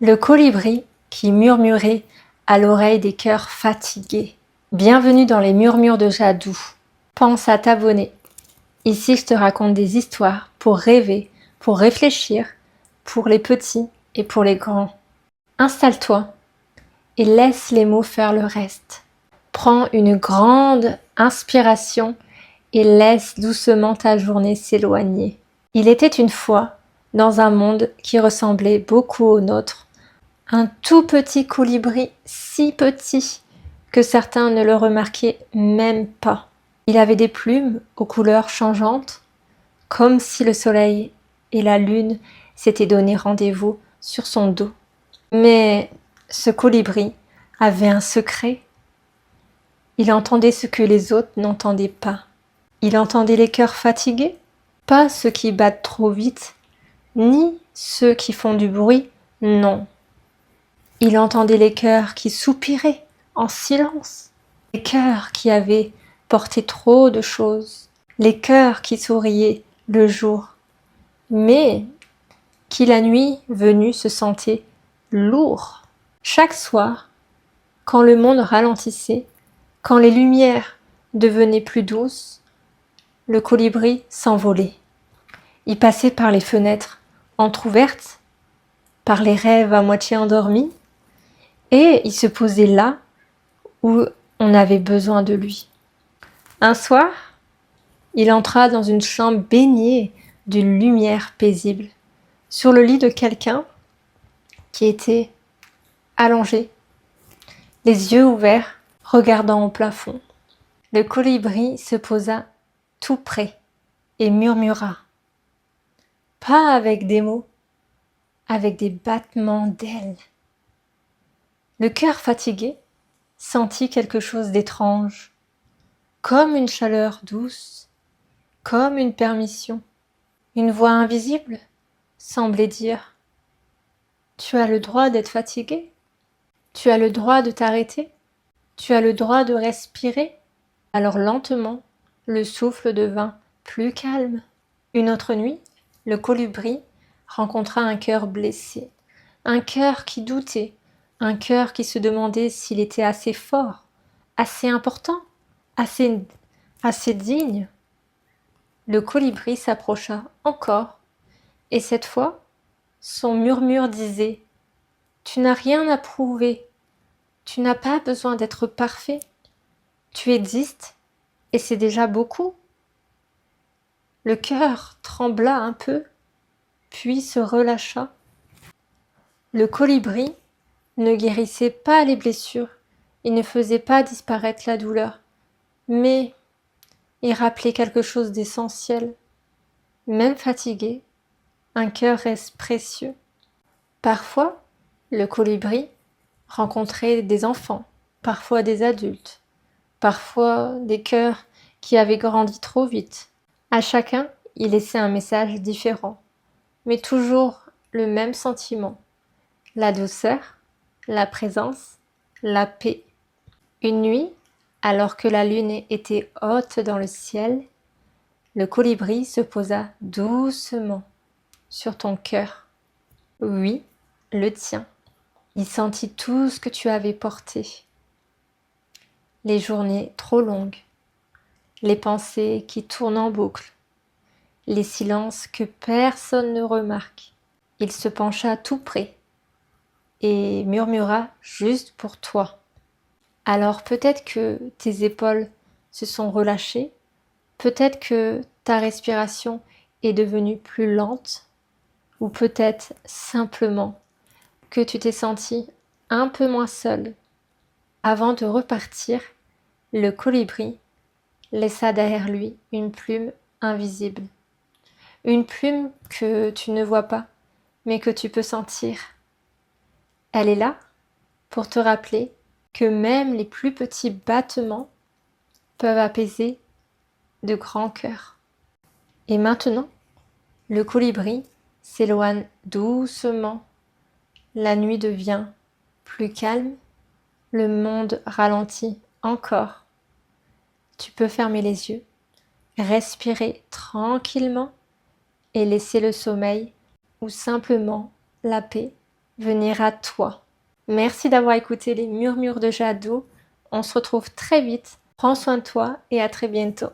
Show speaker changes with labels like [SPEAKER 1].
[SPEAKER 1] Le colibri qui murmurait à l'oreille des cœurs fatigués. Bienvenue dans les murmures de Jadou. Pense à t'abonner. Ici, je te raconte des histoires pour rêver, pour réfléchir, pour les petits et pour les grands. Installe-toi et laisse les mots faire le reste. Prends une grande inspiration et laisse doucement ta journée s'éloigner. Il était une fois, dans un monde qui ressemblait beaucoup au nôtre, un tout petit colibri, si petit que certains ne le remarquaient même pas. Il avait des plumes aux couleurs changeantes, comme si le soleil et la lune s'étaient donné rendez-vous sur son dos. Mais ce colibri avait un secret. Il entendait ce que les autres n'entendaient pas. Il entendait les cœurs fatigués, pas ceux qui battent trop vite, ni ceux qui font du bruit, non. Il entendait les cœurs qui soupiraient en silence, les cœurs qui avaient porté trop de choses, les cœurs qui souriaient le jour, mais qui la nuit venue se sentaient lourds. Chaque soir, quand le monde ralentissait, quand les lumières devenaient plus douces, le colibri s'envolait. Il passait par les fenêtres entr'ouvertes, par les rêves à moitié endormis, et il se posait là où on avait besoin de lui. Un soir, il entra dans une chambre baignée d'une lumière paisible, sur le lit de quelqu'un qui était allongé, les yeux ouverts, regardant au plafond. Le colibri se posa tout près et murmura, pas avec des mots, avec des battements d'ailes. Le cœur fatigué sentit quelque chose d'étrange, comme une chaleur douce, comme une permission. Une voix invisible semblait dire « Tu as le droit d'être fatigué, tu as le droit de t'arrêter, tu as le droit de respirer. » Alors lentement, le souffle devint plus calme. Une autre nuit, le colibri rencontra un cœur blessé, un cœur qui doutait, un cœur qui se demandait s'il était assez fort, assez important, assez digne. Le colibri s'approcha encore, et cette fois, son murmure disait « Tu n'as rien à prouver, tu n'as pas besoin d'être parfait, tu existes, et c'est déjà beaucoup. » Le cœur trembla un peu, puis se relâcha. Le colibri ne guérissait pas les blessures, il ne faisait pas disparaître la douleur, mais il rappelait quelque chose d'essentiel. Même fatigué, un cœur reste précieux. Parfois, le colibri rencontrait des enfants, parfois des adultes, parfois des cœurs qui avaient grandi trop vite. À chacun, il laissait un message différent, mais toujours le même sentiment, la douceur, la présence, la paix. Une nuit, alors que la lune était haute dans le ciel, le colibri se posa doucement sur ton cœur. Oui, le tien. Il sentit tout ce que tu avais porté. Les journées trop longues, les pensées qui tournent en boucle, les silences que personne ne remarque. Il se pencha tout près et murmura juste pour toi. Alors peut-être que tes épaules se sont relâchées, peut-être que ta respiration est devenue plus lente, ou peut-être simplement que tu t'es senti un peu moins seul. Avant de repartir, le colibri laissa derrière lui une plume invisible. Une plume que tu ne vois pas, mais que tu peux sentir. Elle est là pour te rappeler que même les plus petits battements peuvent apaiser de grands cœurs. Et maintenant, le colibri s'éloigne doucement. La nuit devient plus calme. Le monde ralentit encore. Tu peux fermer les yeux, respirer tranquillement et laisser le sommeil ou simplement la paix venir à toi. Merci d'avoir écouté les murmures de Jadou. On se retrouve très vite. Prends soin de toi et à très bientôt.